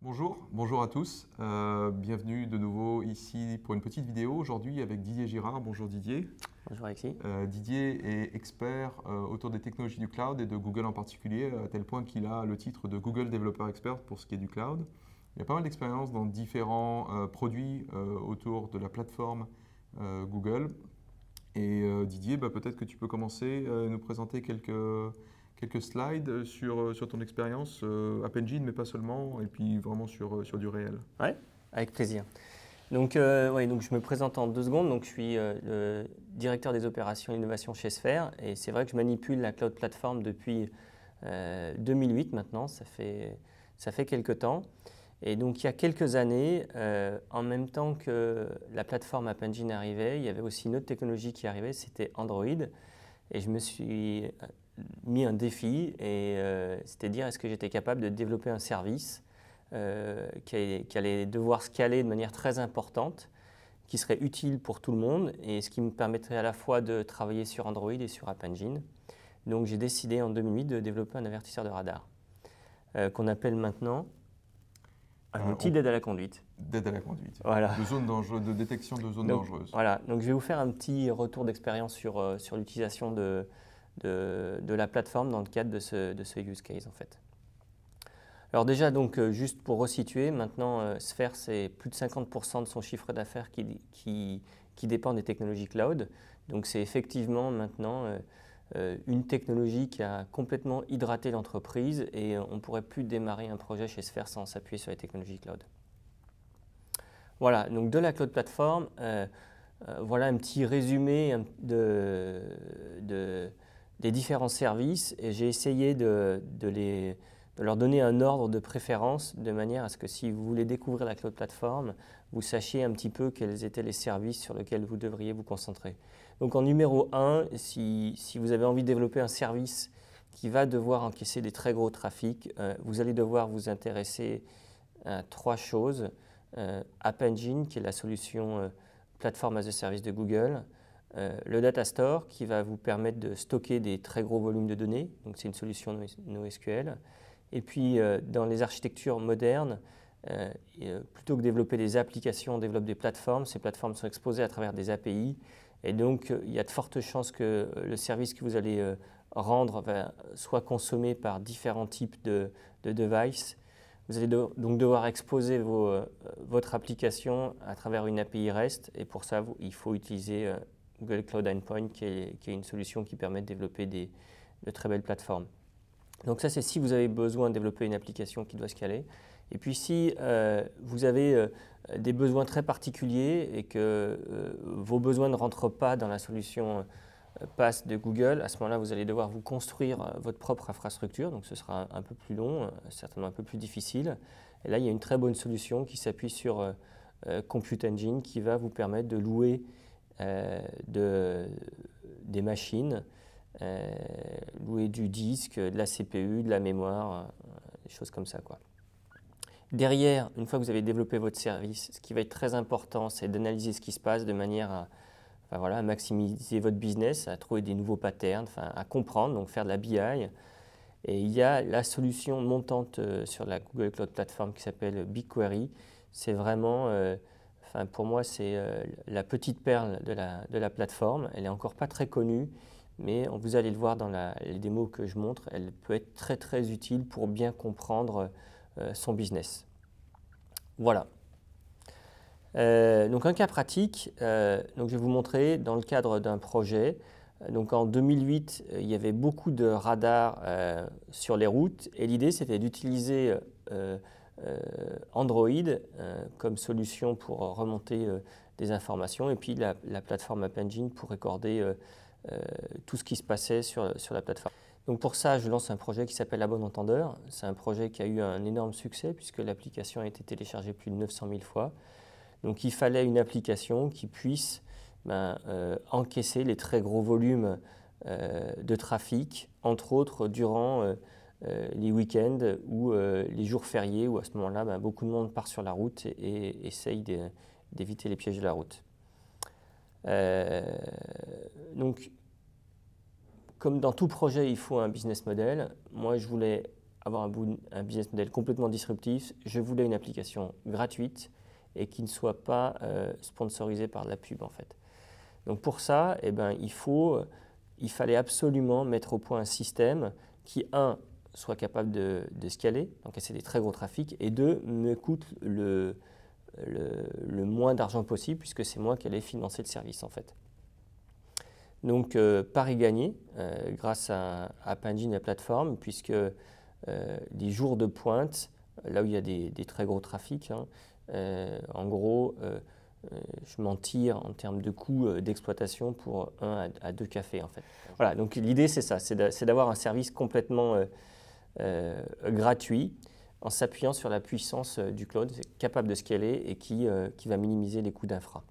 Bonjour à tous. Bienvenue de nouveau ici pour une petite vidéo aujourd'hui avec Didier Girard. Bonjour Didier. Bonjour Alexis. Didier est expert autour des technologies du cloud et de Google en particulier, à tel point qu'il a le titre de Google Developer Expert pour ce qui est du cloud. Il a pas mal d'expérience dans différents produits autour de la plateforme Google. Et Didier, peut-être que tu peux commencer à nous présenter quelques slides sur ton expérience App Engine, mais pas seulement, et puis vraiment sur du réel. Ouais, avec plaisir. Donc, donc je me présente en 2 secondes. Donc, je suis le directeur des opérations et innovation chez Sphere. Et c'est vrai que je manipule la cloud platform depuis 2008 maintenant. Ça fait quelques temps. Et donc, il y a quelques années, en même temps que la plateforme App Engine arrivait, il y avait aussi une autre technologie qui arrivait, c'était Android. Et je me suis mis un défi, c'était de dire est-ce que j'étais capable de développer un service qui allait devoir scaler de manière très importante, qui serait utile pour tout le monde et ce qui me permettrait à la fois de travailler sur Android et sur App Engine. Donc j'ai décidé en 2008 de développer un avertisseur de radar qu'on appelle maintenant un outil d'aide à la conduite. D'aide à la conduite, voilà. De détection de zones dangereuses. Voilà, donc je vais vous faire un petit retour d'expérience sur l'utilisation de la plateforme dans le cadre de ce use case en fait. Alors déjà, donc, juste pour resituer, maintenant Sphere, c'est plus de 50% de son chiffre d'affaires qui dépend des technologies cloud. Donc c'est effectivement maintenant une technologie qui a complètement hydraté l'entreprise et on ne pourrait plus démarrer un projet chez Sphere sans s'appuyer sur les technologies cloud. Voilà, donc de la cloud platform, voilà un petit résumé des différents services et j'ai essayé de leur donner un ordre de préférence de manière à ce que si vous voulez découvrir la cloud platform, vous sachiez un petit peu quels étaient les services sur lesquels vous devriez vous concentrer. Donc en numéro 1, si vous avez envie de développer un service qui va devoir encaisser des très gros trafics, vous allez devoir vous intéresser à 3 choses. App Engine, qui est la solution Platform as a Service de Google, le Data Store, qui va vous permettre de stocker des très gros volumes de données, donc c'est une solution NoSQL. Et puis, dans les architectures modernes, plutôt que de développer des applications, on développe des plateformes. Ces plateformes sont exposées à travers des API. Et donc, il y a de fortes chances que le service que vous allez rendre soit consommé par différents types de devices. Vous allez donc devoir exposer votre application à travers une API REST. Et pour ça, il faut utiliser Google Cloud Endpoint, qui est une solution qui permet de développer de très belles plateformes. Donc ça, c'est si vous avez besoin de développer une application qui doit scaler. Et puis si vous avez des besoins très particuliers et que vos besoins ne rentrent pas dans la solution PaaS de Google, à ce moment-là, vous allez devoir vous construire votre propre infrastructure. Donc ce sera un peu plus long, certainement un peu plus difficile. Et là, il y a une très bonne solution qui s'appuie sur Compute Engine qui va vous permettre de louer des machines, louer du disque, de la CPU, de la mémoire, des choses comme ça, quoi. Derrière, une fois que vous avez développé votre service, ce qui va être très important, c'est d'analyser ce qui se passe de manière à maximiser votre business, à trouver des nouveaux patterns, à comprendre, donc faire de la BI. Et il y a la solution montante sur la Google Cloud Platform qui s'appelle BigQuery. C'est vraiment, pour moi, c'est la petite perle de la plateforme. Elle n'est encore pas très connue, mais vous allez le voir dans les démos que je montre, elle peut être très très utile pour bien comprendre son business. Voilà. Donc un cas pratique, donc je vais vous montrer dans le cadre d'un projet. Donc en 2008, il y avait beaucoup de radars sur les routes et l'idée c'était d'utiliser Android comme solution pour remonter des informations et puis la plateforme App Engine pour recorder tout ce qui se passait sur la plateforme. Donc pour ça, je lance un projet qui s'appelle La Bonne Entendeur. C'est un projet qui a eu un énorme succès puisque l'application a été téléchargée plus de 900 000 fois. Donc il fallait une application qui puisse encaisser les très gros volumes de trafic, entre autres durant les week-ends ou les jours fériés où à ce moment-là, beaucoup de monde part sur la route et essaye d'éviter les pièges de la route. Donc, comme dans tout projet, il faut un business model. Moi, je voulais avoir un business model complètement disruptif, je voulais une application gratuite et qui ne soit pas sponsorisée par de la pub en fait. Donc pour ça, eh ben, il fallait absolument mettre au point un système qui, un, soit capable de scaler, d'encaisser des très gros trafics, et deux, me coûte le moins d'argent possible, puisque c'est moi qui allais financer le service en fait. Donc pari gagné, grâce à App Engine et la plateforme, puisque les jours de pointe, là où il y a des très gros trafics, hein, en gros, je m'en tire en termes de coûts d'exploitation pour 1 à 2 cafés en fait. Voilà, donc l'idée c'est ça, c'est d'avoir un service complètement gratuit en s'appuyant sur la puissance du cloud, capable de scaler et qui va minimiser les coûts d'infra.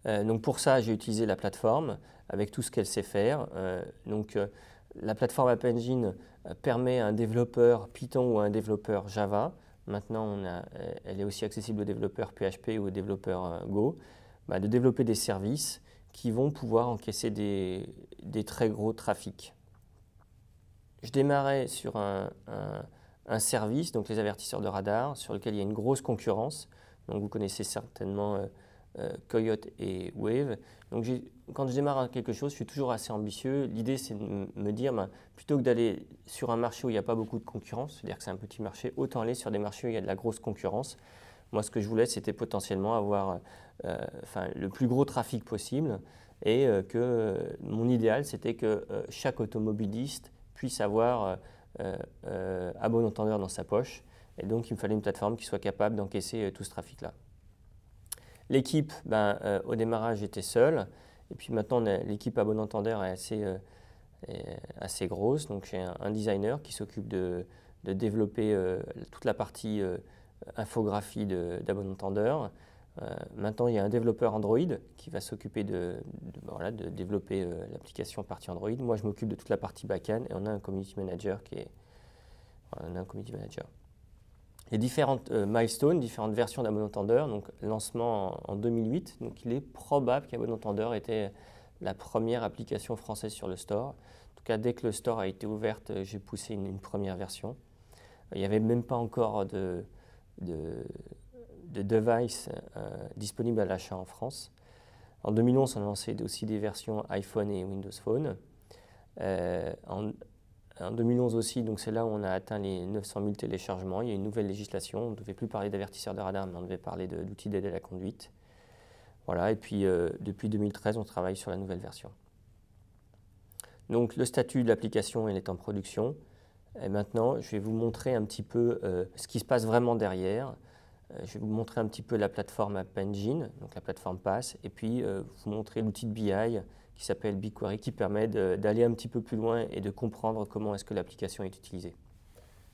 Donc pour ça, j'ai utilisé la plateforme avec tout ce qu'elle sait faire. La plateforme App Engine permet à un développeur Python ou à un développeur Java, maintenant elle est aussi accessible aux développeurs PHP ou aux développeurs Go, de développer des services qui vont pouvoir encaisser des très gros trafics. Je démarrais sur un service, donc les avertisseurs de radar, sur lequel il y a une grosse concurrence. Donc vous connaissez certainement Coyote et Wave. Donc quand je démarre quelque chose, je suis toujours assez ambitieux. L'idée, c'est de me dire, plutôt que d'aller sur un marché où il n'y a pas beaucoup de concurrence, c'est-à-dire que c'est un petit marché, autant aller sur des marchés où il y a de la grosse concurrence. Moi, ce que je voulais, c'était potentiellement avoir le plus gros trafic possible et que mon idéal, c'était que chaque automobiliste puisse avoir à bon entendeur dans sa poche. Et donc, il me fallait une plateforme qui soit capable d'encaisser tout ce trafic-là. L'équipe, au démarrage, était seule. Et puis maintenant, l'équipe à bon entendeur est assez grosse. Donc j'ai un designer qui s'occupe de développer toute la partie infographie d'à bon entendeur. Maintenant, il y a un développeur Android qui va s'occuper de développer l'application partie Android. Moi, je m'occupe de toute la partie back-end et on a un community manager Les différentes milestones, différentes versions d'À bon entendeur, donc lancement en 2008, donc il est probable qu'À bon entendeur était la première application française sur le store. En tout cas, dès que le store a été ouvert, j'ai poussé une première version. Il n'y avait même pas encore de device disponible à l'achat en France. En 2011, on a lancé aussi des versions iPhone et Windows Phone. En 2011 aussi, donc c'est là où on a atteint les 900 000 téléchargements. Il y a une nouvelle législation. On ne devait plus parler d'avertisseurs de radar, mais on devait parler d'outils d'aide à la conduite. Voilà, et puis depuis 2013, on travaille sur la nouvelle version. Donc le statut de l'application, elle est en production. Et maintenant, je vais vous montrer un petit peu ce qui se passe vraiment derrière. Je vais vous montrer un petit peu la plateforme App Engine, donc la plateforme PaaS, et puis vous montrer l'outil de BI qui s'appelle BigQuery, qui permet d'aller un petit peu plus loin et de comprendre comment est-ce que l'application est utilisée.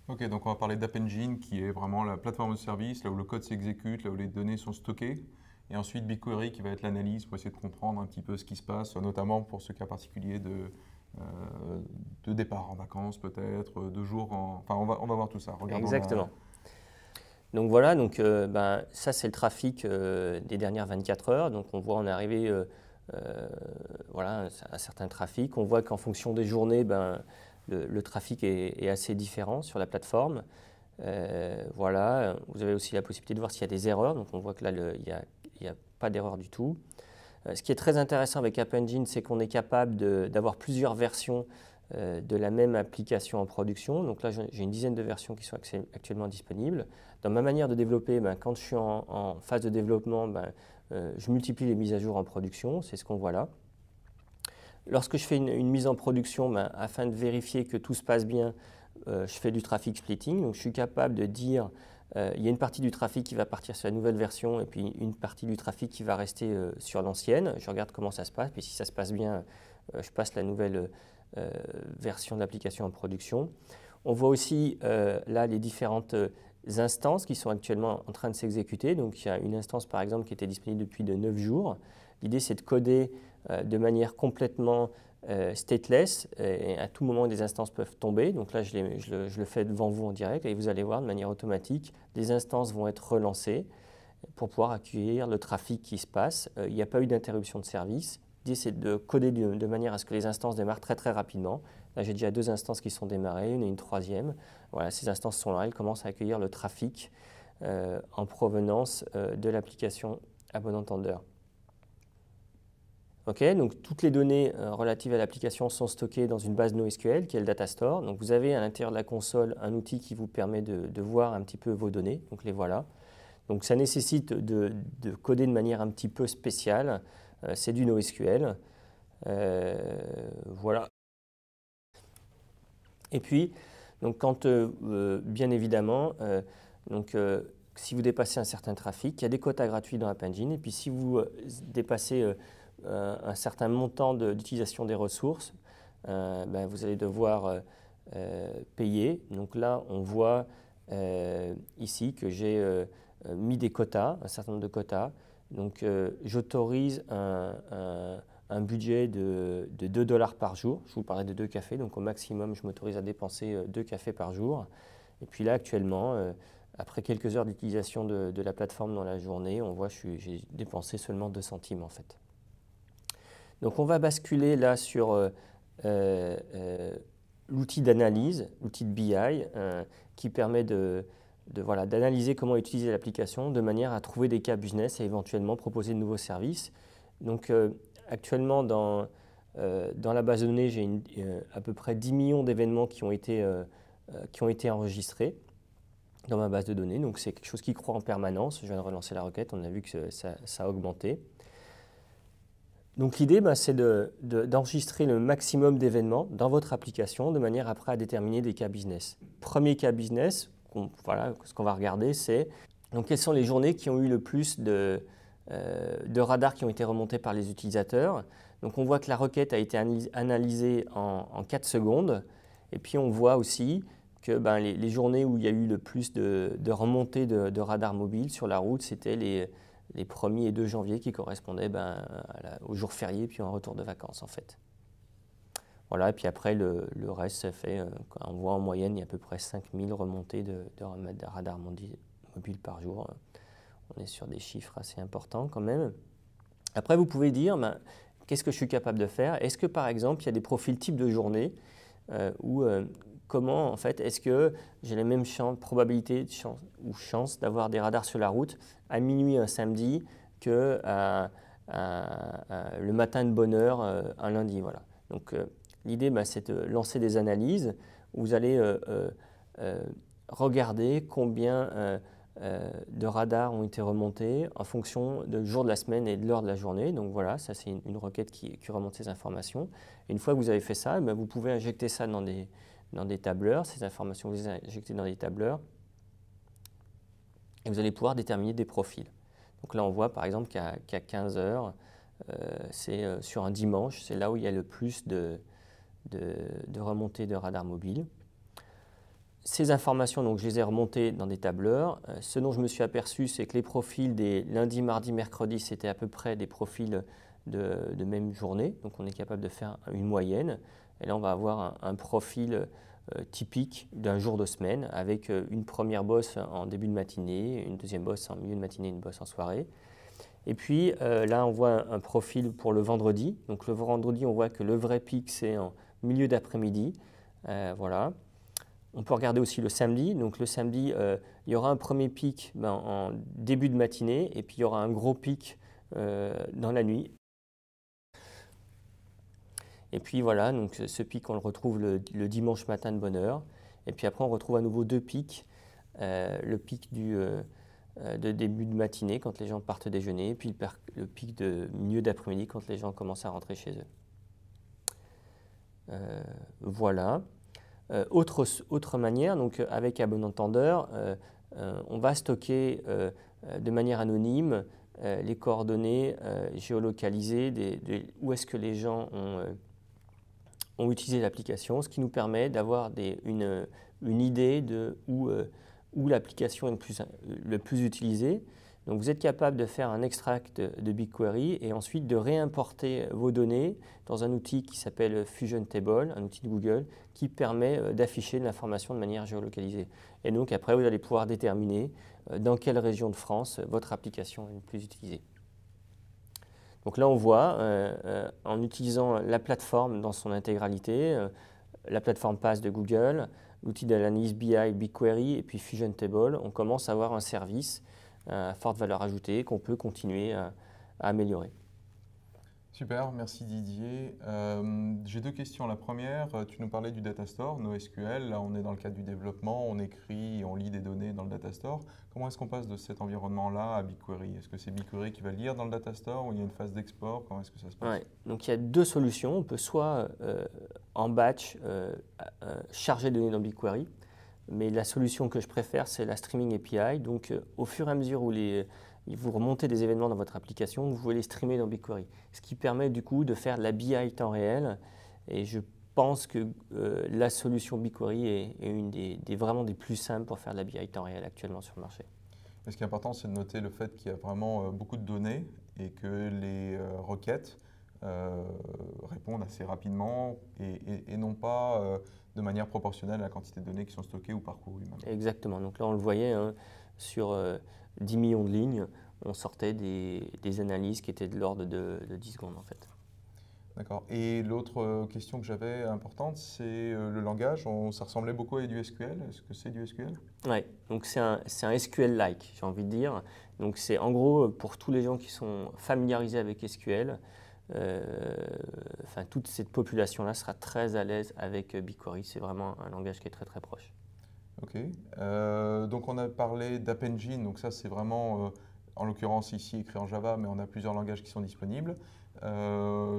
Ok, donc on va parler d'App Engine, qui est vraiment la plateforme de service, là où le code s'exécute, là où les données sont stockées. Et ensuite BigQuery, qui va être l'analyse pour essayer de comprendre un petit peu ce qui se passe, notamment pour ce cas particulier de départ en vacances peut-être, de jours en... Enfin, on va voir tout ça. Regardons. Exactement. Donc voilà, ça c'est le trafic des dernières 24 heures. Donc on voit on est arrivé à certains trafics. On voit qu'en fonction des journées, le trafic est assez différent sur la plateforme. Voilà, vous avez aussi la possibilité de voir s'il y a des erreurs. Donc on voit que là, il n'y a pas d'erreur du tout. Ce qui est très intéressant avec App Engine, c'est qu'on est capable d'avoir plusieurs versions de la même application en production. Donc là, j'ai une dizaine de versions qui sont actuellement disponibles. Dans ma manière de développer, quand je suis en phase de développement, je multiplie les mises à jour en production. C'est ce qu'on voit là. Lorsque je fais une mise en production, afin de vérifier que tout se passe bien, je fais du traffic splitting. Donc je suis capable de dire il y a une partie du trafic qui va partir sur la nouvelle version et puis une partie du trafic qui va rester sur l'ancienne. Je regarde comment ça se passe, puis si ça se passe bien, je passe la nouvelle version de l'application en production. On voit aussi là les différentes instances qui sont actuellement en train de s'exécuter. Donc il y a une instance par exemple qui était disponible depuis de 9 jours. L'idée c'est de coder de manière complètement stateless et à tout moment des instances peuvent tomber. Donc là je le fais devant vous en direct et vous allez voir de manière automatique, des instances vont être relancées pour pouvoir accueillir le trafic qui se passe. Il n'y a pas eu d'interruption de service. L'idée, c'est de coder de manière à ce que les instances démarrent très très rapidement. Là, j'ai déjà 2 instances qui sont démarrées, une et une troisième. Voilà, ces instances sont là, elles commencent à accueillir le trafic en provenance de l'application Abonentender. Ok, donc toutes les données relatives à l'application sont stockées dans une base NoSQL qui est le Data Store. Donc vous avez à l'intérieur de la console un outil qui vous permet de voir un petit peu vos données. Donc les voilà. Donc ça nécessite de coder de manière un petit peu spéciale. C'est du NoSQL. Voilà. Et puis, donc quand, bien évidemment, si vous dépassez un certain trafic, il y a des quotas gratuits dans App Engine. Et puis si vous dépassez un certain montant d'utilisation des ressources, vous allez devoir payer. Donc là, on voit ici que j'ai mis des quotas, un certain nombre de quotas. Donc j'autorise un budget de 2 $ par jour. Je vous parlais de 2 cafés, donc au maximum, je m'autorise à dépenser 2 cafés par jour. Et puis là, actuellement, après quelques heures d'utilisation de la plateforme dans la journée, on voit que j'ai dépensé seulement 2 centimes en fait. Donc on va basculer là sur l'outil d'analyse, l'outil de BI, qui permet d'analyser comment utiliser l'application de manière à trouver des cas business et éventuellement proposer de nouveaux services. Donc actuellement, dans la base de données, j'ai à peu près 10 millions d'événements qui ont été enregistrés dans ma base de données. Donc c'est quelque chose qui croît en permanence. Je viens de relancer la requête, on a vu que ça a augmenté. Donc l'idée, c'est d'enregistrer le maximum d'événements dans votre application de manière après à déterminer des cas business. Premier cas business, ce qu'on va regarder, c'est donc quelles sont les journées qui ont eu le plus de radars qui ont été remontés par les utilisateurs. Donc on voit que la requête a été analysée en 4 secondes. Et puis on voit aussi que les journées où il y a eu le plus de remontées de radars mobiles sur la route, c'était les 1er et 2 janvier qui correspondaient au jour férié puis en retour de vacances en fait. Voilà, et puis après le reste, ça fait, on voit en moyenne, il y a à peu près 5000 remontées de radars mobiles par jour. On est sur des chiffres assez importants quand même. Après, vous pouvez dire, qu'est-ce que je suis capable de faire? Est-ce que par exemple, il y a des profils type de journée comment en fait, est-ce que j'ai la même probabilité ou chance d'avoir des radars sur la route à minuit un samedi que le matin de bonne heure un lundi, voilà. Donc l'idée, c'est de lancer des analyses où vous allez regarder combien de radars ont été remontés en fonction du jour de la semaine et de l'heure de la journée. Donc voilà, ça c'est une requête qui remonte ces informations. Et une fois que vous avez fait ça, vous pouvez injecter ça dans des tableurs. Ces informations, vous les injectez dans des tableurs et vous allez pouvoir déterminer des profils. Donc là, on voit par exemple qu'à 15 heures, c'est sur un dimanche, c'est là où il y a le plus de remontées de radars mobiles. Ces informations, donc, je les ai remontées dans des tableurs. Ce dont je me suis aperçu, c'est que les profils des lundi, mardi, mercredi, c'était à peu près des profils de même journée. Donc on est capable de faire une moyenne. Et là, on va avoir un profil typique d'un jour de semaine avec une première bosse en début de matinée, une deuxième bosse en milieu de matinée, une bosse en soirée. Et puis là, on voit un profil pour le vendredi. Donc le vendredi, on voit que le vrai pic, c'est en milieu d'après-midi. Voilà. On peut regarder aussi le samedi. Donc le samedi, il y aura un premier pic en début de matinée et puis il y aura un gros pic dans la nuit. Et puis voilà, donc ce pic, on le retrouve le dimanche matin de bonne heure. Et puis après, on retrouve à nouveau 2 pics. Le pic de début de matinée quand les gens partent déjeuner, et puis le pic de milieu d'après-midi quand les gens commencent à rentrer chez eux. Voilà. Autre manière, donc avec Abonentender, on va stocker de manière anonyme les coordonnées géolocalisées où est-ce que les gens ont utilisé l'application, ce qui nous permet d'avoir une idée de où l'application est le plus utilisée. Donc vous êtes capable de faire un extract de BigQuery et ensuite de réimporter vos données dans un outil qui s'appelle Fusion Table, un outil de Google, qui permet d'afficher de l'information de manière géolocalisée. Et donc après, vous allez pouvoir déterminer dans quelle région de France votre application est le plus utilisée. Donc là, on voit, en utilisant la plateforme dans son intégralité, la plateforme PaaS de Google, l'outil d'analyse BI, BigQuery et puis Fusion Table, on commence à avoir un service à forte valeur ajoutée qu'on peut continuer à améliorer. Super, merci Didier. J'ai deux questions. La première, tu nous parlais du Data Store, NoSQL. Là, on est dans le cadre du développement, on écrit, on lit des données dans le Data Store. Comment est-ce qu'on passe de cet environnement-là à BigQuery? Est-ce que c'est BigQuery qui va lire dans le Data Store ou il y a une phase d'export? Comment est-ce que ça se passe? Ouais. Donc il y a deux solutions. On peut soit en batch charger des données dans BigQuery, mais la solution que je préfère, c'est la Streaming API. Donc au fur et à mesure où vous remontez des événements dans votre application, vous pouvez les streamer dans BigQuery. Ce qui permet du coup de faire de la BI temps réel. Et je pense que la solution BigQuery est une vraiment des plus simples pour faire de la BI temps réel actuellement sur le marché. Mais ce qui est important, c'est de noter le fait qu'il y a vraiment beaucoup de données et que les requêtes répondent assez rapidement et non pas de manière proportionnelle à la quantité de données qui sont stockées ou parcourues. Exactement. Donc là, on le voyait sur 10 millions de lignes, on sortait des analyses qui étaient de l'ordre de 10 secondes en fait. D'accord. Et l'autre question que j'avais importante, c'est le langage. Ça ressemblait beaucoup à du SQL. Est-ce que c'est du SQL? Oui, donc c'est un SQL-like, j'ai envie de dire. Donc c'est en gros pour tous les gens qui sont familiarisés avec SQL, toute cette population-là sera très à l'aise avec BigQuery. C'est vraiment un langage qui est très très proche. Ok. Donc on a parlé d'App Engine. Donc ça c'est vraiment, en l'occurrence ici écrit en Java, mais on a plusieurs langages qui sont disponibles.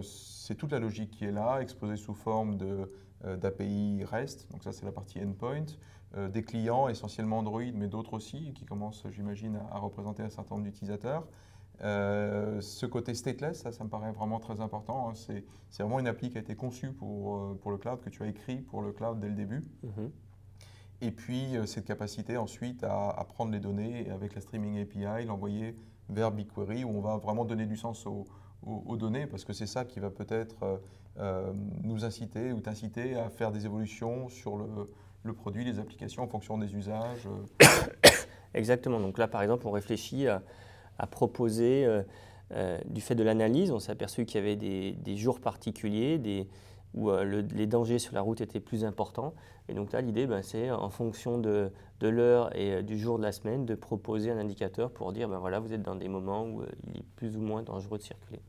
C'est toute la logique qui est là, exposée sous forme d'API REST. Donc ça c'est la partie endpoint. Des clients, essentiellement Android, mais d'autres aussi, qui commencent, j'imagine, à représenter un certain nombre d'utilisateurs. Ce côté stateless, ça me paraît vraiment très important. Hein. C'est vraiment une appli qui a été conçue pour le cloud, que tu as écrit pour le cloud dès le début. Et puis cette capacité ensuite à prendre les données et avec la Streaming API, l'envoyer vers BigQuery où on va vraiment donner du sens aux données parce que c'est ça qui va peut-être nous inciter ou t'inciter à faire des évolutions sur le produit, les applications en fonction des usages. Exactement. Donc là, par exemple, on réfléchit à proposer, du fait de l'analyse, on s'est aperçu qu'il y avait des jours particuliers où les dangers sur la route étaient plus importants. Et donc là, l'idée, c'est en fonction de l'heure et du jour de la semaine, de proposer un indicateur pour dire, voilà, vous êtes dans des moments où il est plus ou moins dangereux de circuler.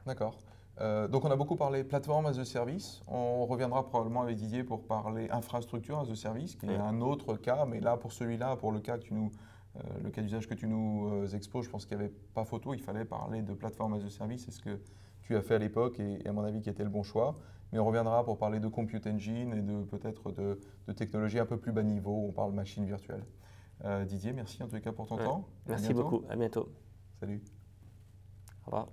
D'accord. Donc on a beaucoup parlé plateforme as a service. On reviendra probablement avec Didier pour parler infrastructure as a service, qui est un autre cas. Mais là, pour celui-là, pour le cas d'usage que tu nous exposes, je pense qu'il n'y avait pas photo. Il fallait parler de plateforme as a service. C'est ce que tu as fait à l'époque et à mon avis qui était le bon choix. Mais on reviendra pour parler de Compute Engine et peut-être de technologies un peu plus bas niveau. On parle machine virtuelle. Didier, merci en tout cas pour ton temps. Merci beaucoup. À bientôt. Salut. Au revoir.